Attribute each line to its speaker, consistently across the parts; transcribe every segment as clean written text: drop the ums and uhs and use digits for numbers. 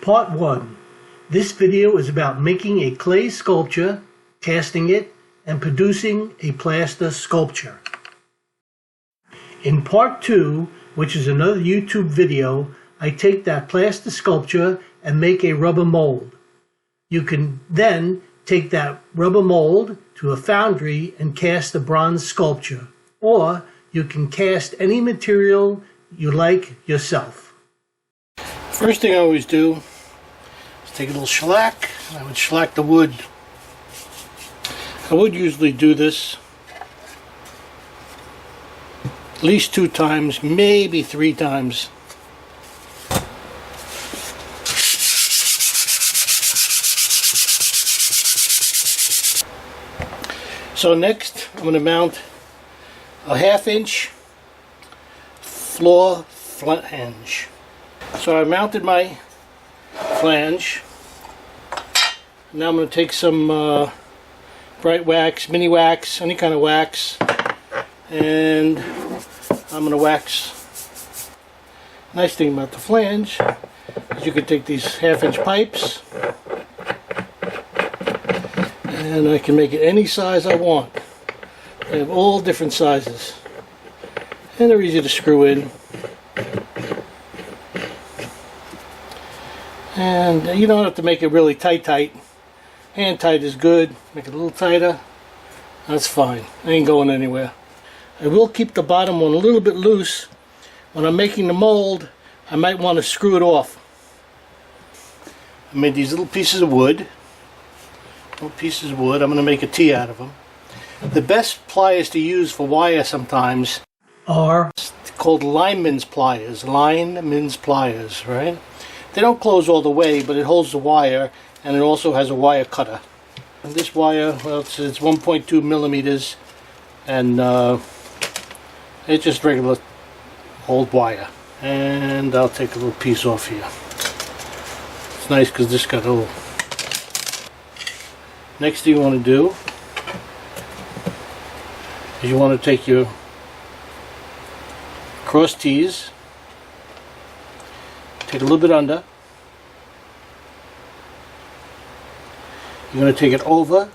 Speaker 1: Part 1. This video is about making a clay sculpture, casting it, and producing a plaster sculpture. In Part 2, which is another YouTube video, I take that plaster sculpture and make a rubber mold. You can then take that rubber mold to a foundry and cast a bronze sculpture, or you can cast any material you like yourself.
Speaker 2: First thing I always do is take a little shellac, and I would shellac the wood. I would usually do this at least 2 times, maybe 3 times. So next I'm going to mount a 1/2 inch floor flange. So I mounted my flange. Now I'm going to take some bright wax, mini wax, any kind of wax, and I'm going to wax. Nice thing about the flange is you can take these 1/2 inch pipes and I can make it any size I want. They have all different sizes and they're easy to screw in. And you don't have to make it really tight. Hand tight is good. Make it a little tighter. That's fine. I ain't going anywhere. I will keep the bottom one a little bit loose. When I'm making the mold, I might want to screw it off. I made these little pieces of wood. I'm going to make a T out of them. The best pliers to use for wire sometimes
Speaker 1: are
Speaker 2: called lineman's pliers. Lineman's pliers, right? They don't close all the way, but it holds the wire, and it also has a wire cutter. And this wire, well, it's 1.2 millimeters, and it's just regular old wire. And I'll take a little piece off here. It's nice because this got a little. Next thing you want to do is you want to take your cross tees, take a little bit under, you're going to take it over,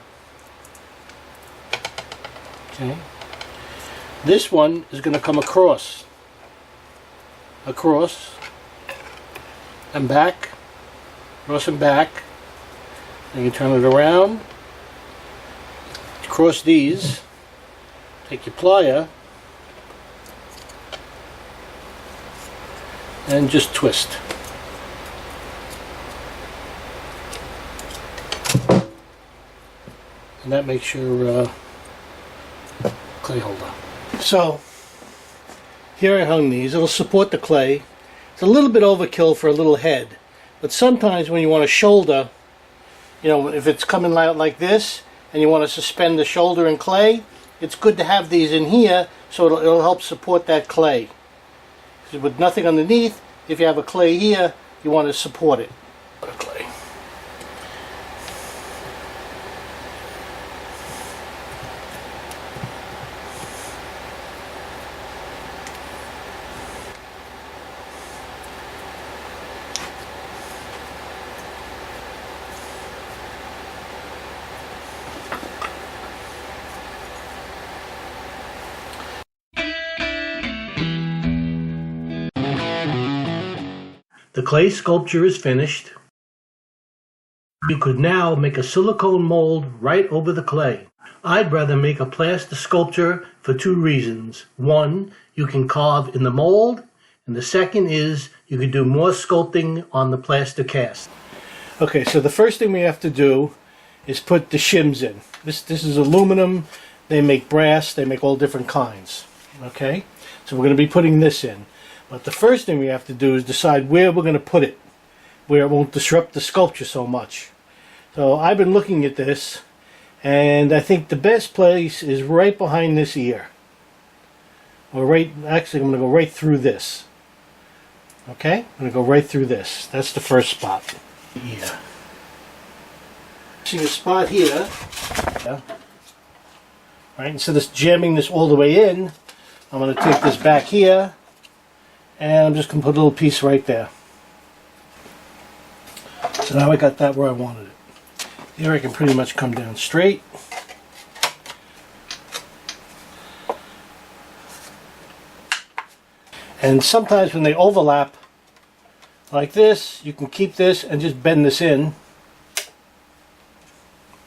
Speaker 2: okay, this one is going to come across and back, across and back, and you turn it around, cross these, take your plier and just twist. And that makes your clay holder. So here I hung these. It'll support the clay. It's a little bit overkill for a little head, but sometimes when you want a shoulder, you know, if it's coming out like this and you want to suspend the shoulder in clay, it's good to have these in here so it'll help support that clay. With nothing underneath, if you have a clay here, you want to support it. Clay.
Speaker 1: The clay sculpture is finished. You could now make a silicone mold right over the clay. I'd rather make a plaster sculpture for 2 reasons. One, you can carve in the mold, and the second is you can do more sculpting on the plaster cast.
Speaker 2: Okay, so the first thing we have to do is put the shims in. This is aluminum, they make brass, they make all different kinds. Okay, so we're going to be putting this in. But the first thing we have to do is decide where we're going to put it, where it won't disrupt the sculpture so much. So I've been looking at this, and I think the best place is right behind this ear. Or actually I'm going to go right through this. Okay, I'm going to go right through this. That's the first spot. Yeah. See a spot here. Yeah. Right, instead of jamming this all the way in, I'm going to take this back here, and I'm just going to put a little piece right there. So now I got that where I wanted it. Here I can pretty much come down straight. And sometimes when they overlap like this, you can keep this and just bend this in.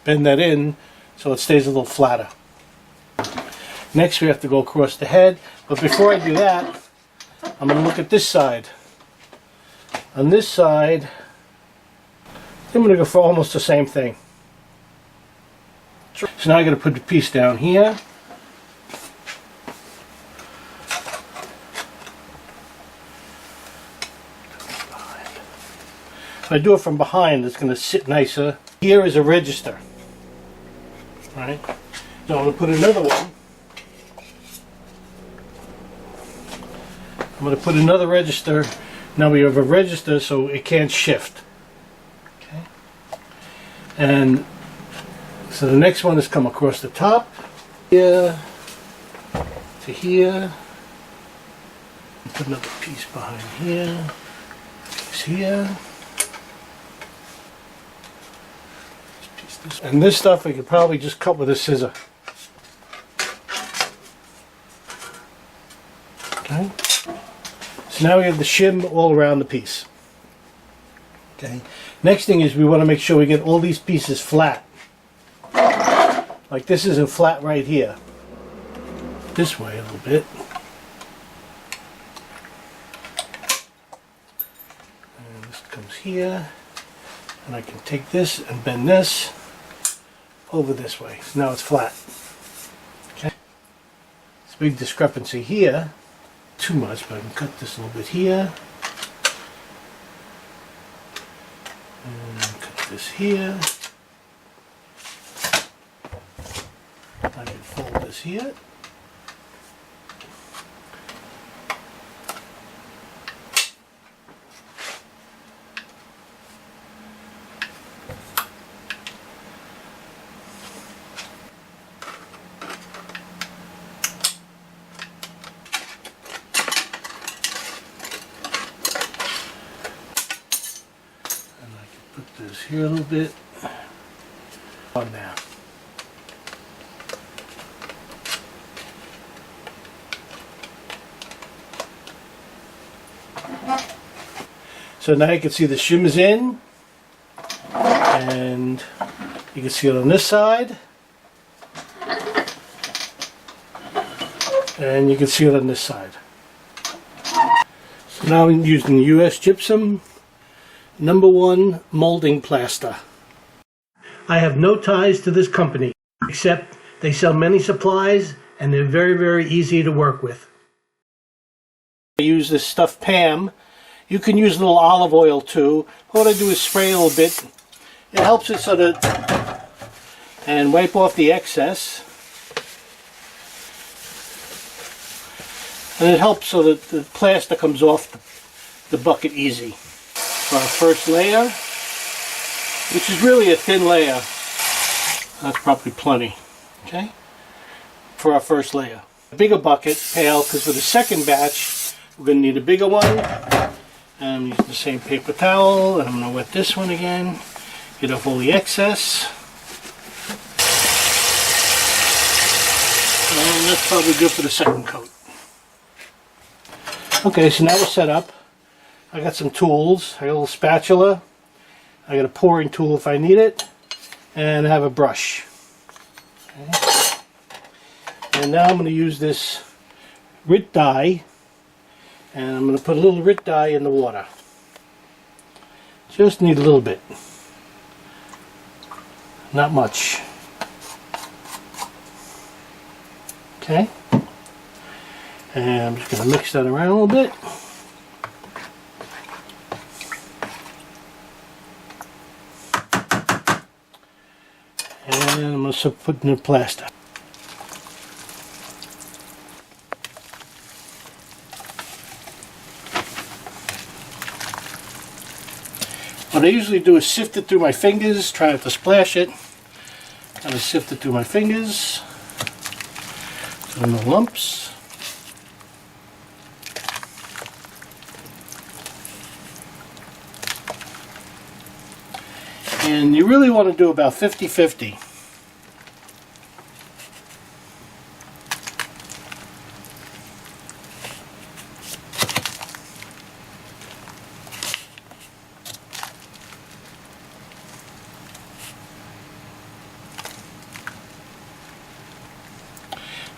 Speaker 2: Bend that in so it stays a little flatter. Next we have to go across the head, but before I do that, I'm going to look at this side. On this side, I'm going to go for almost the same thing. So now I'm going to put the piece down here. If I do it from behind, it's going to sit nicer. Here is a register. Right? So I'm going to put another one. I'm going to put another register. Now we have a register so it can't shift. Okay. And so the next one is come across the top. Here to here. Put another piece behind here. Piece here. And this stuff we could probably just cut with a scissor. Okay. So now we have the shim all around the piece. Okay. Next thing is we want to make sure we get all these pieces flat. Like this isn't flat right here. This way a little bit. And this comes here. And I can take this and bend this over this way. Now it's flat. Okay. There's a big discrepancy here. Too much, but I can cut this a little bit here. And cut this here. I can fold this here. This here a little bit on now. So now you can see the shim is in, and you can see it on this side, and you can see it on this side. So now I'm using US gypsum #1 molding plaster.
Speaker 1: I have no ties to this company, except they sell many supplies and they're very, very easy to work with.
Speaker 2: I use this stuff Pam. You can use a little olive oil too. What I do is spray a little bit. It helps it so that, and wipe off the excess. And it helps so that the plaster comes off the bucket easy. For our first layer, which is really a thin layer. That's probably plenty. Okay? For our first layer. A bigger bucket, pail, because for the second batch, we're going to need a bigger one. And I'm using the same paper towel, and I'm going to wet this one again. Get off all the excess. And that's probably good for the second coat. Okay, so now we're set up. I got some tools. I got a little spatula. I got a pouring tool if I need it. And I have a brush. Okay. And now I'm going to use this Rit dye. And I'm going to put a little Rit dye in the water. Just need a little bit. Not much. Okay. And I'm just going to mix that around a little bit. And I'm going to put in the plaster. What I usually do is sift it through my fingers, try not to splash it. Kind of sift it through my fingers. So no lumps. And you really want to do about 50-50.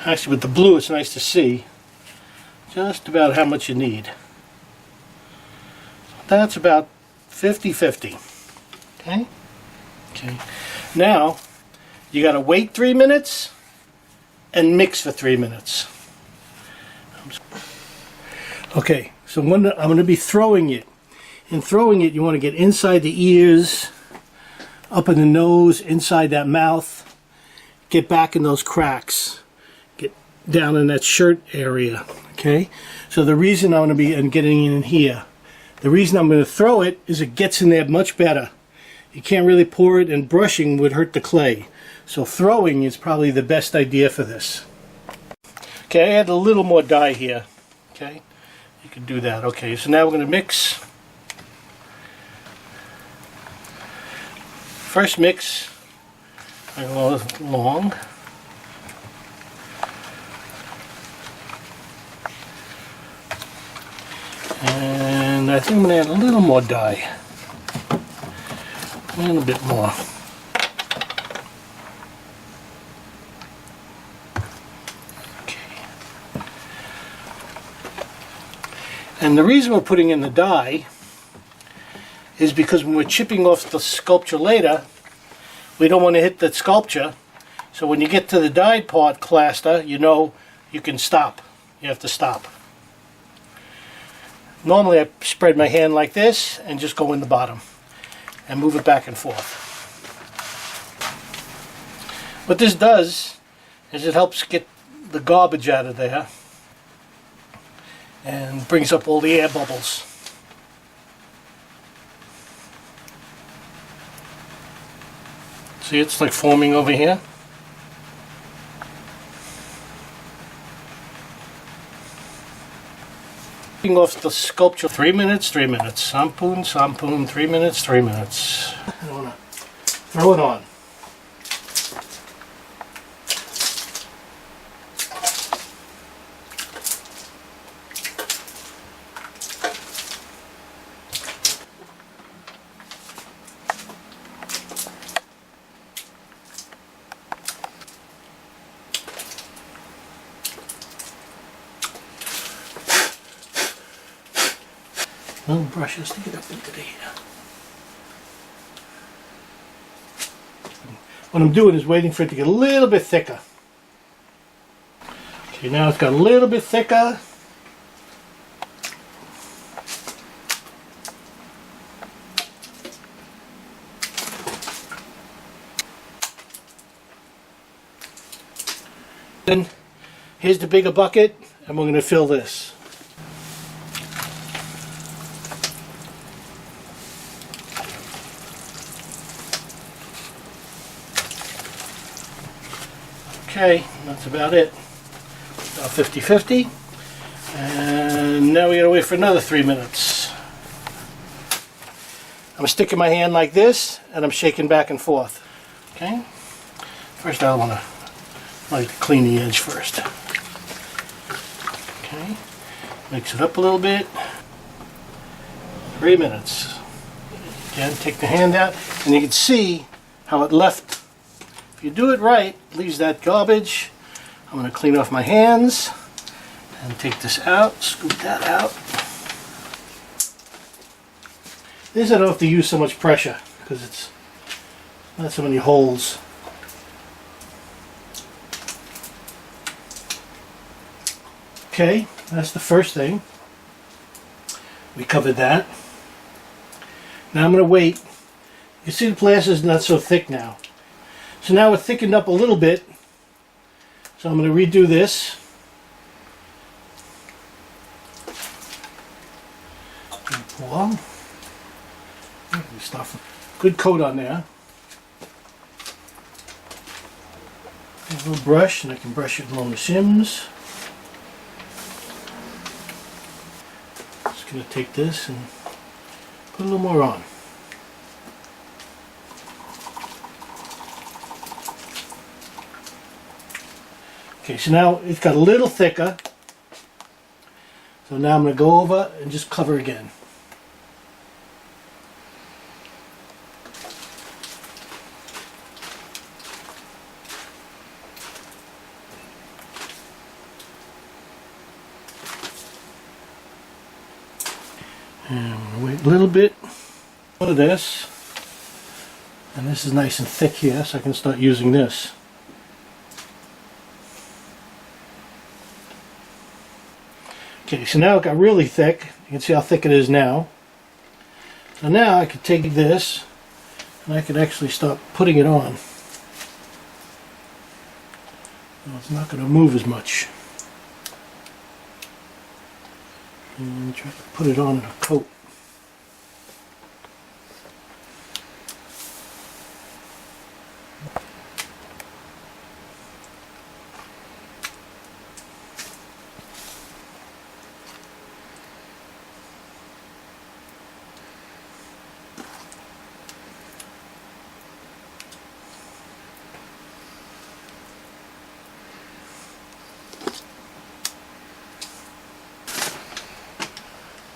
Speaker 2: Actually, with the blue, it's nice to see just about how much you need. That's about 50-50. Okay? Okay. Now, you got to wait 3 minutes and mix for 3 minutes. Okay, so I'm going to be throwing it. In throwing it, you want to get inside the ears, up in the nose, inside that mouth. Get back in those cracks. Down in that shirt area. Okay, so the reason I'm going to be getting in here, the reason I'm going to throw it is it gets in there much better. You can't really pour it, and brushing would hurt the clay. So throwing is probably the best idea for this. Okay, I add a little more dye here. Okay, you can do that. Okay, so now we're going to mix. First mix, I go along. And I think I'm going to add a little more dye. A little bit more. Okay. And the reason we're putting in the dye is because when we're chipping off the sculpture later, we don't want to hit that sculpture. So when you get to the dyed part, plaster, you know you can stop. You have to stop. Normally I spread my hand like this and just go in the bottom and move it back and forth. What this does is it helps get the garbage out of there and brings up all the air bubbles. See, it's like forming over here. Off the sculpture, 3 minutes, 3 minutes. Sampoon, sampoon, 3 minutes, 3 minutes. I want to throw it on. Little brushes to get up into the air. What I'm doing is waiting for it to get a little bit thicker. Okay, now it's got a little bit thicker. Then here's the bigger bucket, and we're going to fill this. Okay, that's about it. About 50-50. And now we gotta wait for another 3 minutes. I'm sticking my hand like this and I'm shaking back and forth. Okay? First I like to clean the edge first. Okay. Mix it up a little bit. 3 minutes. Again, take the hand out and you can see how it left. If you do it right, it leaves that garbage. I'm going to clean off my hands and take this out, scoop that out. This I don't have to use so much pressure because it's not so many holes. Okay, that's the first thing. We covered that. Now I'm going to wait. You see the plaster is not so thick now. So now it's thickened up a little bit. So I'm going to redo this. Pour. Good coat on there. A little brush, and I can brush it along the shims. Just going to take this and put a little more on. Okay, so now it's got a little thicker. So now I'm going to go over and just cover again. And I'm going to wait a little bit of this. And this is nice and thick here, so I can start using this. Okay, so now it got really thick. You can see how thick it is now. So now I could take this and I could actually start putting it on. Well, it's not going to move as much. And try to put it on in a coat.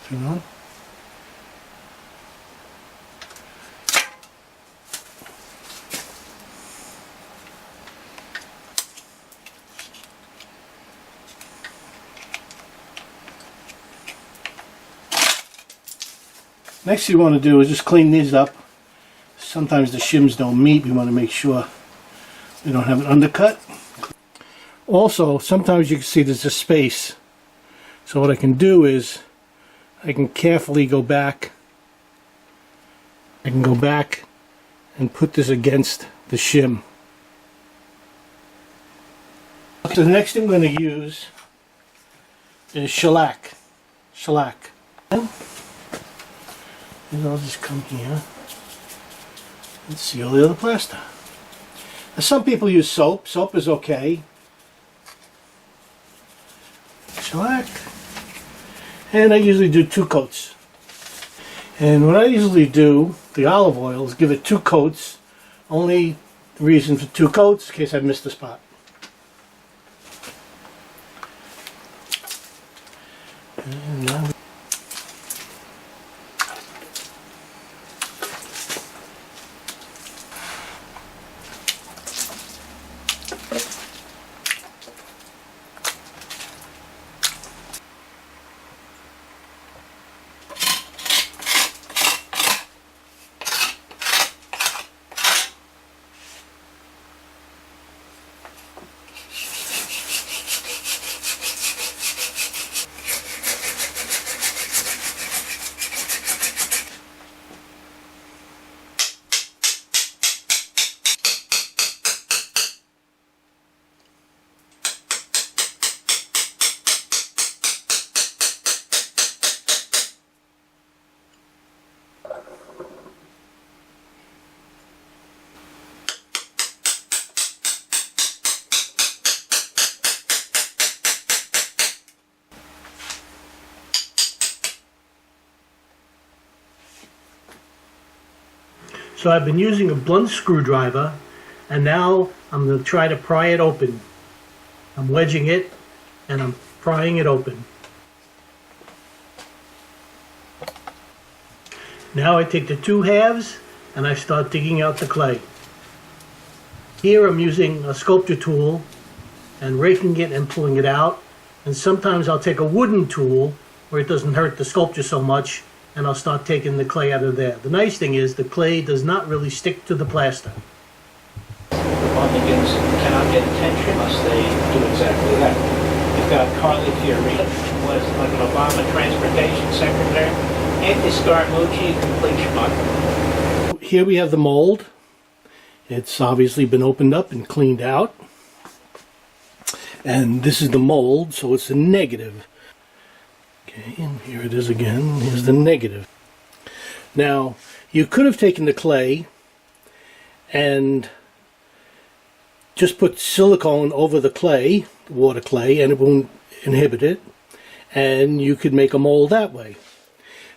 Speaker 2: Turn on. Next thing you want to do is just clean these up. Sometimes the shims don't meet. We want to make sure we don't have an undercut. Also, sometimes you can see there's a space. So what I can do is I can carefully go back. I can go back and put this against the shim. So the next thing I'm going to use is shellac. Shellac. And I'll just come here and seal the other plaster. Now, some people use soap. Soap is okay. Shellac. And I usually do 2 coats. And what I usually do, the olive oil, is give it 2 coats. Only the reason for 2 coats, in case I missed a spot. And now
Speaker 1: So I've been using a blunt screwdriver, and now I'm going to try to pry it open. I'm wedging it and I'm prying it open. Now I take the 2 halves and I start digging out the clay. Here I'm using a sculpture tool and raking it and pulling it out. And sometimes I'll take a wooden tool where it doesn't hurt the sculpture so much, and I'll start taking the clay out of there. The nice thing is the clay does not really stick to the plaster.
Speaker 3: The Bundigans cannot get attention unless they do exactly that. You've got Carly Fiorina, was like an Obama transportation secretary. Anthony Scaramucci, complete schmuck.
Speaker 2: here we have the mold. It's obviously been opened up and cleaned out. And this is the mold, so it's a negative. Okay, and here it is again. Here's the negative. Now, you could have taken the clay and just put silicone over the clay, the water clay, and it won't inhibit it. And you could make a mold that way.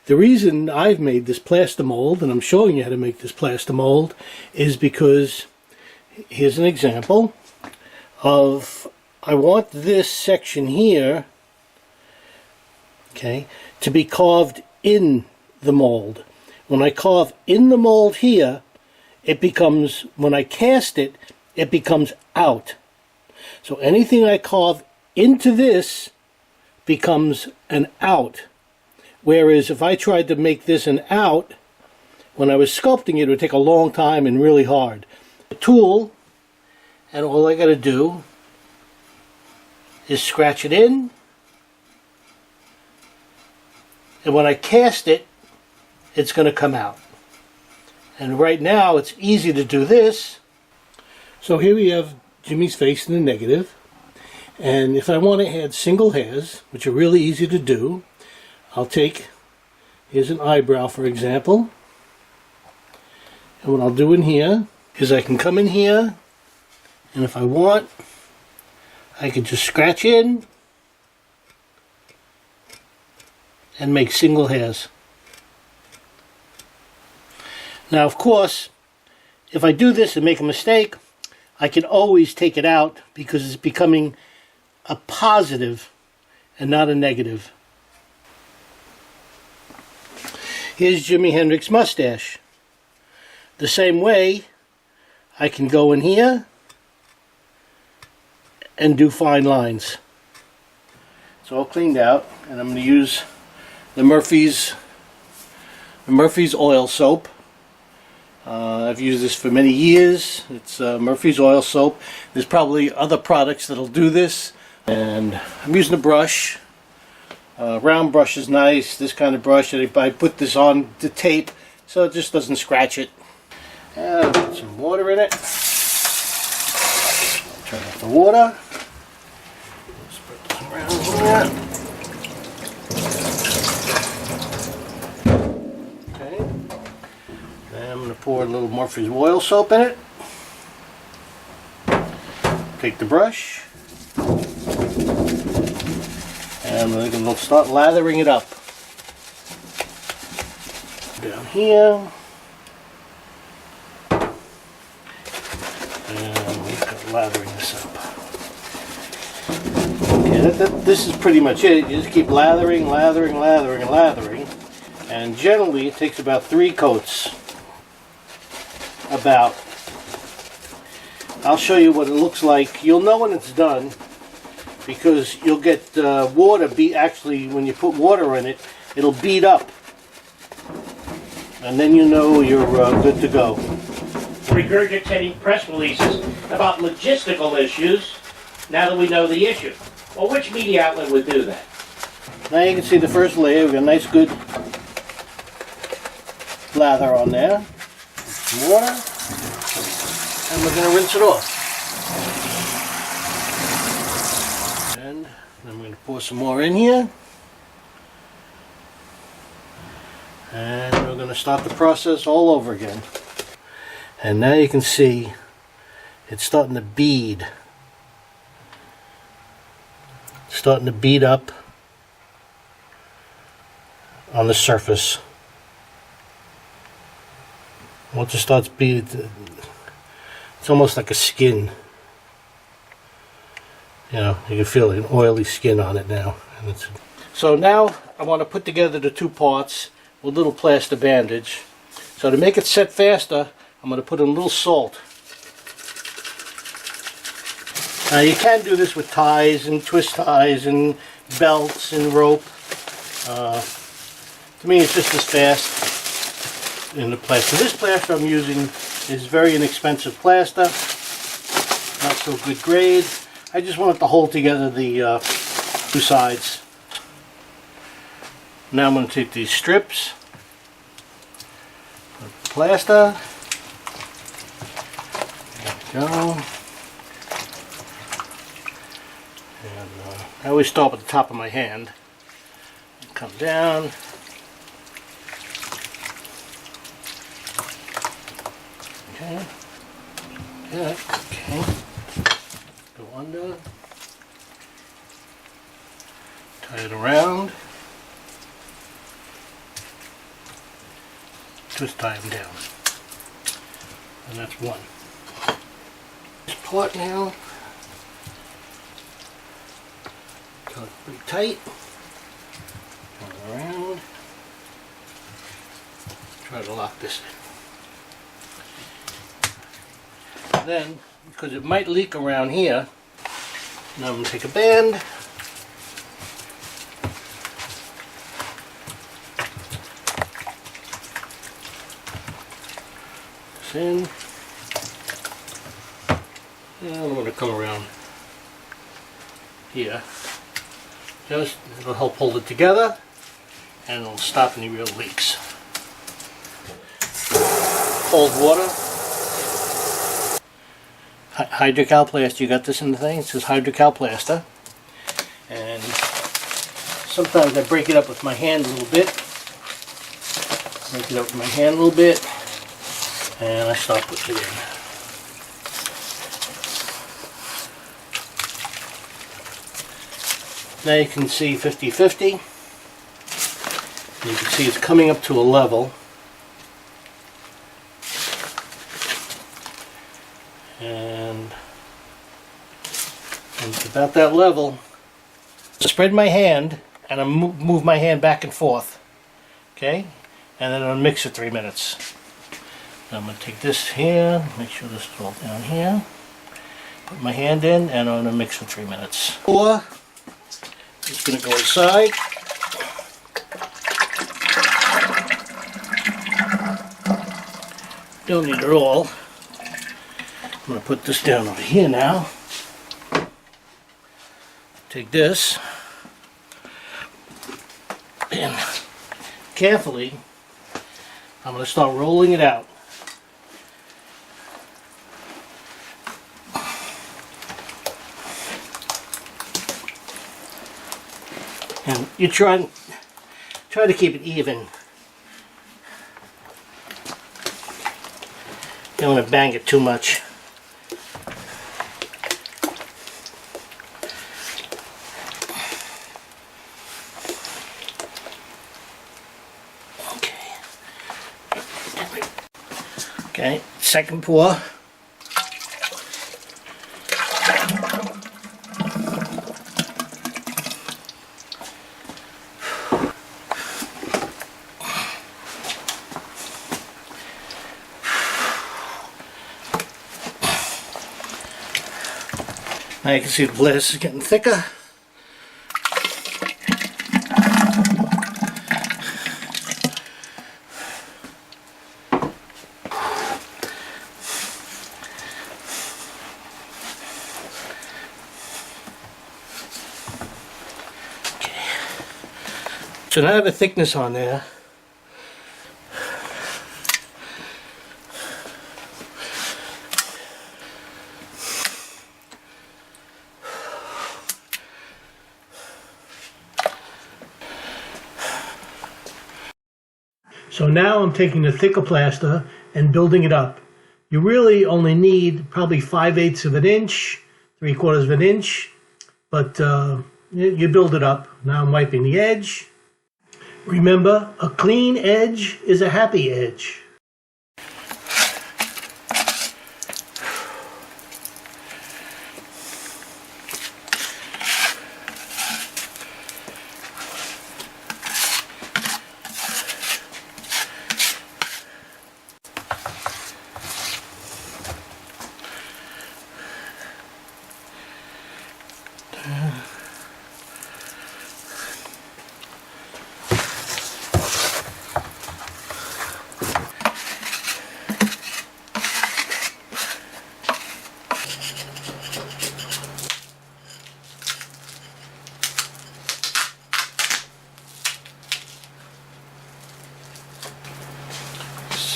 Speaker 2: The reason I've made this plaster mold, and I'm showing you how to make this plaster mold, is because here's an example of I want this section here, okay, to be carved in the mold. When I carve in the mold here, it becomes, when I cast it, it becomes out. So anything I carve into this becomes an out. Whereas if I tried to make this an out, when I was sculpting it, it would take a long time and really hard. The tool, and all I got to do is scratch it in, and when I cast it, it's going to come out. And right now it's easy to do this. So here we have Jimmy's face in the negative, and if I want to add single hairs, which are really easy to do, I'll take, here's an eyebrow for example, and what I'll do in here is I can come in here, and if I want, I can just scratch in and make single hairs. Now of course, if I do this and make a mistake, I can always take it out because it's becoming a positive and not a negative. Here's Jimi Hendrix mustache. The same way, I can go in here and do fine lines. It's all cleaned out, and I'm going to use the Murphy's oil soap. I've used this for many years. It's Murphy's oil soap. There's probably other products that'll do this. And I'm using a brush. Round brush is nice. This kind of brush. I put this on the tape so it just doesn't scratch it. And I'll put some water in it. Turn off the water. Spread this around here. I'm going to pour a little Murphy's oil soap in it. Take the brush. And we're going to start lathering it up. Down here. And we'll start lathering this up. Okay, this is pretty much it. You just keep lathering, lathering, lathering, and lathering. And generally it takes about 3 coats. I'll show you what it looks like. You'll know when it's done because you'll get water actually when you put water in it, it'll bead up, and then you know you're good to go.
Speaker 3: Regurgitating press releases about logistical issues now that we know the issue. Well, which media outlet would do that?
Speaker 2: Now you can see the first layer. We've got a nice good lather on there. Some water, and we're going to rinse it off. And then we're going to pour some more in here. And we're going to start the process all over again. And now you can see it's starting to bead. It's starting to bead up on the surface. Once it starts beading, it's almost like a skin. You know, you can feel an oily skin on it now. So now I want to put together the 2 parts with a little plaster bandage. So to make it set faster, I'm going to put in a little salt. Now you can do this with ties and twist ties and belts and rope. To me it's just as fast. In the plaster. This plaster I'm using is very inexpensive plaster, not so good grade. I just want it to hold together the 2 sides. Now I'm going to take these strips, put the plaster, there we go, and I always start with the top of my hand, come down. Okay. Yeah, okay. Go under. Tie it around. Twist tie them down. And that's one. This part now, Pretty tight. Turn around. Try to lock this in. Then, because it might leak around here, now I'm going to take a band. This in. And I'm going to come around here. Just, it'll help hold it together and it'll stop any real leaks. Cold water. Hydrocal plaster. You got this in the thing? It says hydrocal plaster. And sometimes I break it up with my hand a little bit. Break it up with my hand a little bit. And I start putting it in. Now you can see 50-50. You can see it's coming up to a level. And it's about that level. Spread my hand and I move my hand back and forth. Okay? And then I'll mix for 3 minutes. I'm going to take this here, make sure this is all down here. Put my hand in and I'm going to mix for 3 minutes. Or it's going to go inside. Don't need it all. I'm going to put this down over here now. Take this and carefully I'm going to start rolling it out. And you try to keep it even. You don't want to bang it too much. Okay, second pour. Now you can see the bliss is getting thicker. So now I have a thickness on there.
Speaker 1: So now I'm taking the thicker plaster and building it up. You really only need probably 5/8 of an inch, 3/4 of an inch, but you build it up. Now I'm wiping the edge. Remember, a clean edge is a happy edge.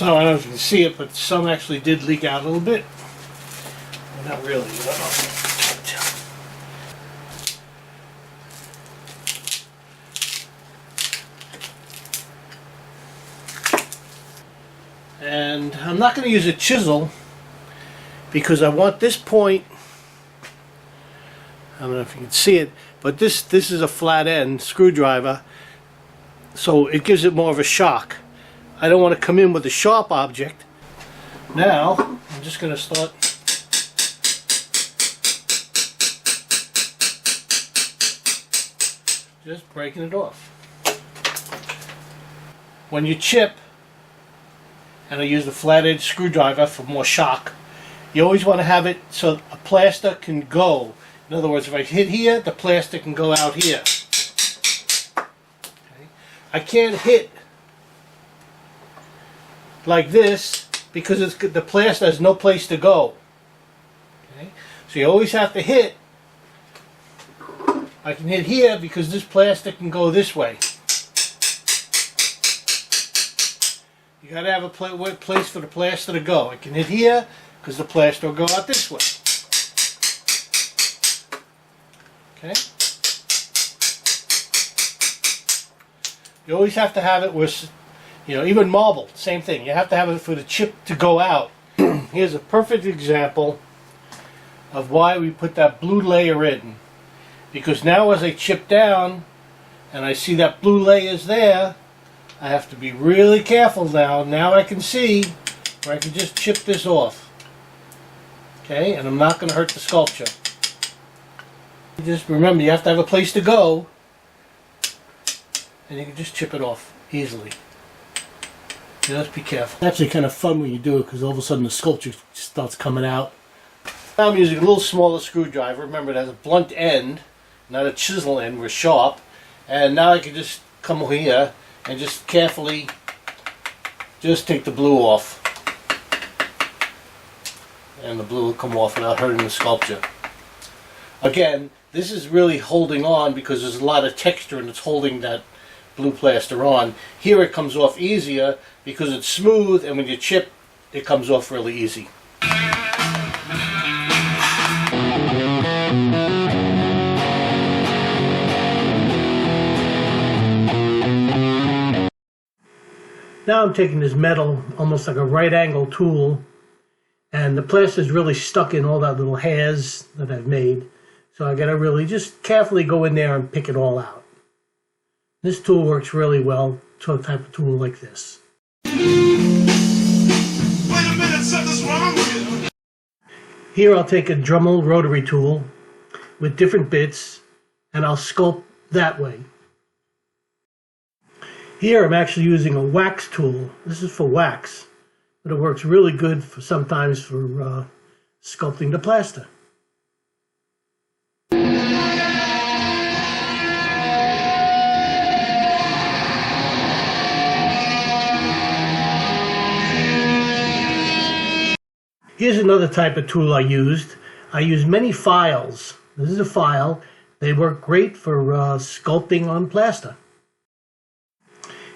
Speaker 2: So I don't know if you can see it, but some actually did leak out a little bit. Well, not really. And I'm not going to use a chisel because I want this point, I don't know if you can see it, but this is a flat end screwdriver, so it gives it more of a shock. I don't want to come in with a sharp object. Now, I'm just going to start . just breaking it off. When you chip, and I use the flat-edge screwdriver for more shock, you always want to have it so a plaster can go. In other words, if I hit here, the plaster can go out here. Okay. I can't hit like this because the plaster has no place to go. Okay. So you always have to hit. I can hit here because this plaster can go this way. You got to have a place for the plaster to go. I can hit here because the plaster will go out this way. Okay. You always have to have it with, you know, even marble, same thing. You have to have it for the chip to go out. Here's a perfect example of why we put that blue layer in. Because now as I chip down and I see that blue layer is there, I have to be really careful now. Now I can see where I can just chip this off. Okay, and I'm not going to hurt the sculpture. Just remember, you have to have a place to go, and you can just chip it off easily. Just be careful. It's actually kind of fun when you do it because all of a sudden the sculpture starts coming out. Now I'm using a little smaller screwdriver. Remember, it has a blunt end, not a chisel end. We're sharp. And now I can just come over here and just carefully just take the blue off. And the blue will come off without hurting the sculpture. Again, this is really holding on because there's a lot of texture and it's holding that blue plaster on. Here it comes off easier because it's smooth, and when you chip, it comes off really easy.
Speaker 1: Now I'm taking this metal, almost like a right angle tool, and the plaster is really stuck in all that little hairs that I've made. So I gotta really just carefully go in there and pick it all out. This tool works really well to a type of tool like this.
Speaker 4: Wait a minute, something's wrong with you.
Speaker 1: Here I'll take a Dremel rotary tool with different bits and I'll sculpt that way. Here I'm actually using a wax tool. This is for wax, but it works really good for sometimes for sculpting the plaster. Here's another type of tool I used. I use many files. This is a file. They work great for sculpting on plaster.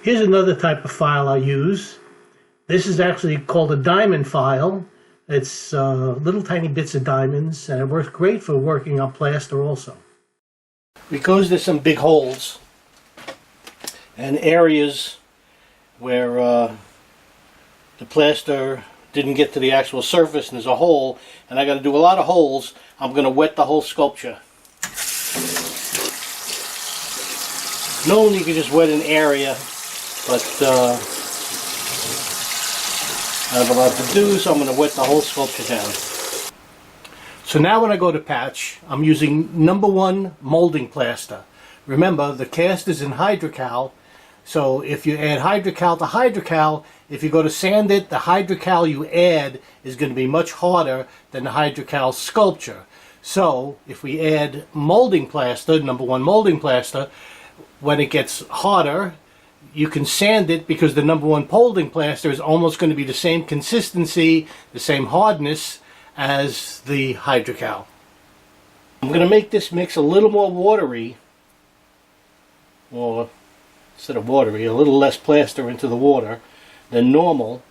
Speaker 1: Here's another type of file I use. This is actually called a diamond file. It's little tiny bits of diamonds, and it works great for working on plaster also.
Speaker 2: Because there's some big holes and areas where the plaster didn't get to the actual surface and there's a hole, and I got to do a lot of holes, I'm going to wet the whole sculpture. Normally you can just wet an area, but I have a lot to do, so I'm going to wet the whole sculpture down. So now when I go to patch, I'm using #1 molding plaster. Remember, the cast is in hydrocal, so if you add hydrocal to hydrocal, if you go to sand it, the hydrocal you add is going to be much harder than the hydrocal sculpture. So if we add molding plaster, #1 molding plaster, when it gets harder, you can sand it because the #1 molding plaster is almost going to be the same consistency, the same hardness as the hydrocal. I'm going to make this mix a little more watery, or instead of watery, a little less plaster into the water than normal,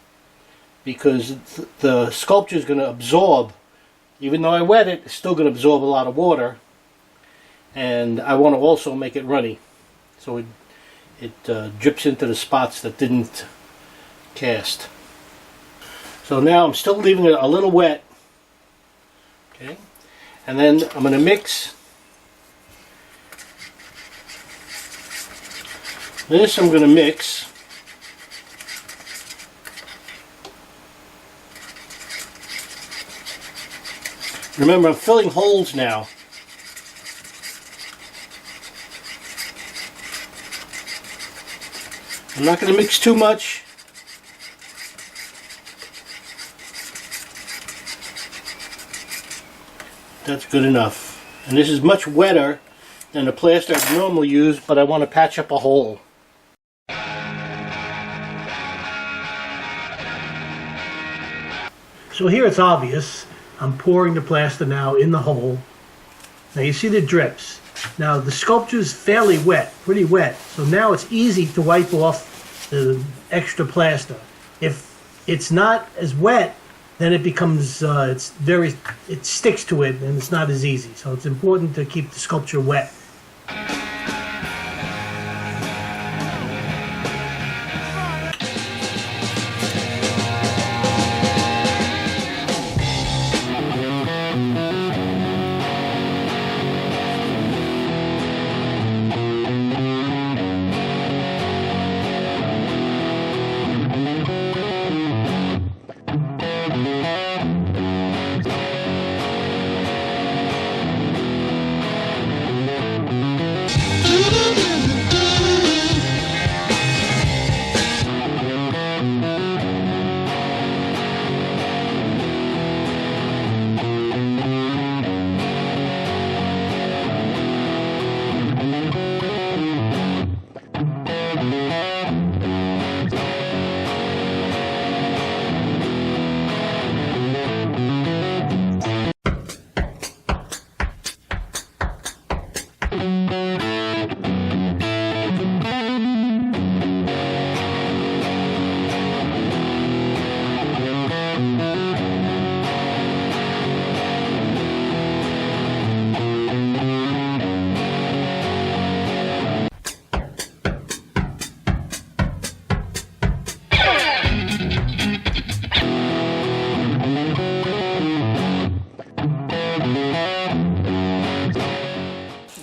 Speaker 2: because the sculpture is going to absorb, even though I wet it, it's still going to absorb a lot of water, and I want to also make it runny, so it drips into the spots that didn't cast. So now I'm still leaving it a little wet, okay, and then I'm going to mix this. I'm going to mix remember, I'm filling holes now. I'm not going to mix too much. That's good enough. And this is much wetter than the plaster I'd normally use, but I want to patch up a hole.
Speaker 1: So here it's obvious. I'm pouring the plaster now in the hole. Now you see the drips. Now the sculpture is fairly wet, pretty wet. So now it's easy to wipe off the extra plaster. If it's not as wet, then it becomes, it sticks to it and it's not as easy. So it's important to keep the sculpture wet.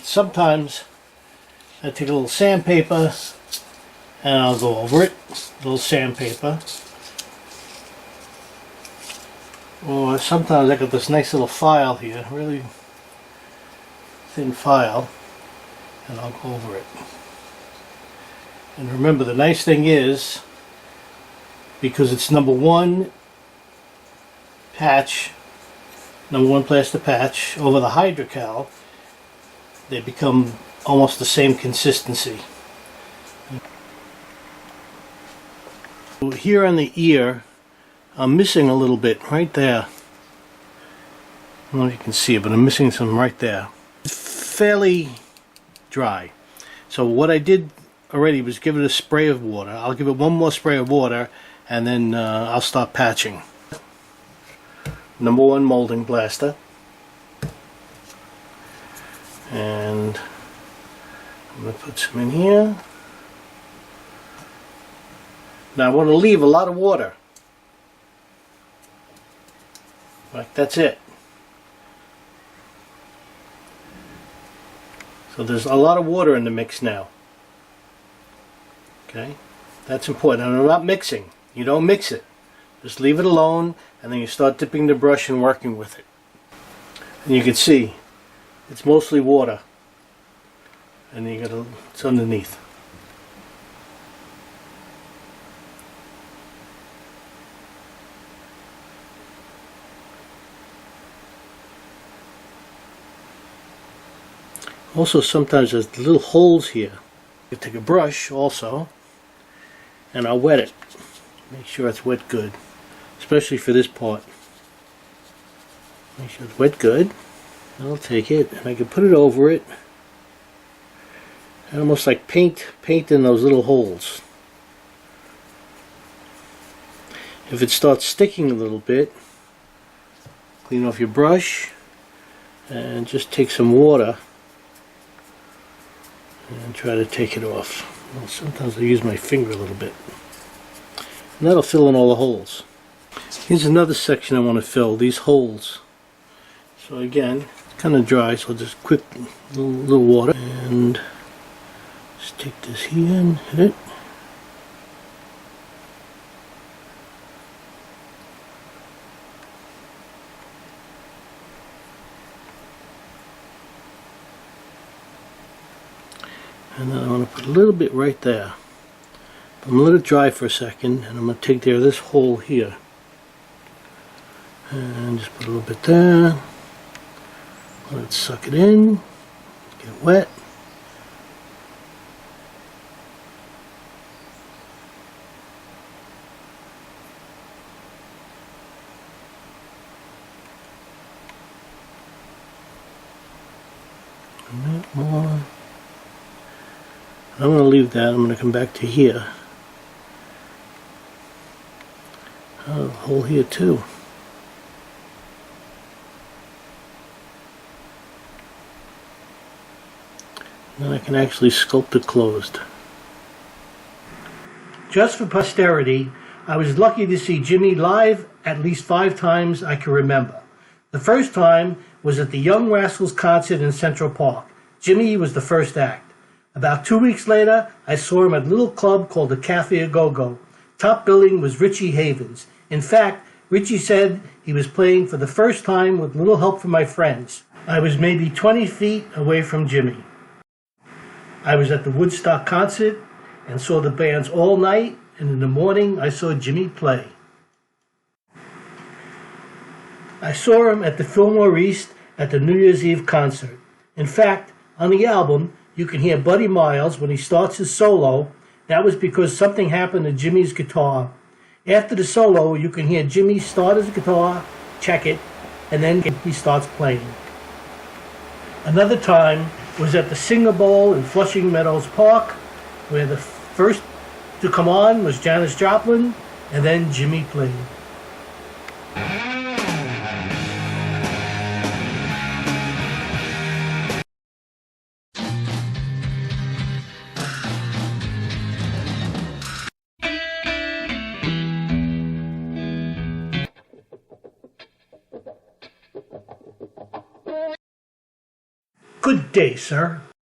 Speaker 2: Sometimes I take a little sandpaper and I'll go over it, a little sandpaper. Or sometimes I got this nice little file here, really thin file, and I'll go over it. And remember, the nice thing is, because it's #1 patch, #1 plaster patch over the hydrocal, they become almost the same consistency. Here on the ear, I'm missing a little bit right there. I don't know if you can see it, but I'm missing some right there. It's fairly dry. So what I did already was give it a spray of water. I'll give it one more spray of water and then I'll start patching. #1 molding plaster. And I'm going to put some in here. Now I want to leave a lot of water. Like that's it. So there's a lot of water in the mix now. Okay, that's important. And I'm not mixing. You don't mix it. Just leave it alone and then you start dipping the brush and working with it. And you can see it's mostly water, and it's underneath. Also, sometimes there's little holes here. You take a brush also, and I'll wet it. Make sure it's wet good, especially for this part. Make sure it's wet good. I'll take it and I can put it over it and almost like paint in those little holes. If it starts sticking a little bit, clean off your brush and just take some water and try to take it off. Well, sometimes I use my finger a little bit. And that'll fill in all the holes. Here's another section I want to fill, these holes. So again, kind of dry, so just quick little water and stick this here and hit it. And then I want to put a little bit right there. I'm going to let it dry for a second, and I'm going to take care of this hole here. And just put a little bit there. Let it suck it in, get wet. A bit more. I'm going to leave that. I'm going to come back to here. Oh, a hole here too. Then I can actually sculpt it closed.
Speaker 1: Just for posterity, I was lucky to see Jimi live at least 5 times I can remember. The first time was at the Young Rascals concert in Central Park. Jimi was the first act. About 2 weeks later, I saw him at a little club called the Cafe A Go-Go. Top billing was Richie Havens. In fact, Richie said he was playing for the first time with little help from my friends. I was maybe 20 feet away from Jimi. I was at the Woodstock concert and saw the bands all night, and in the morning I saw Jimi play. I saw him at the Fillmore East at the New Year's Eve concert. In fact, on the album, you can hear Buddy Miles when he starts his solo. That was because something happened to Jimmy's guitar. After the solo, you can hear Jimi start his guitar, check it, and then he starts playing. Another time was at the Singer Bowl in Flushing Meadows Park, where the first to come on was Janis Joplin, and then Jimi played. Good day, sir.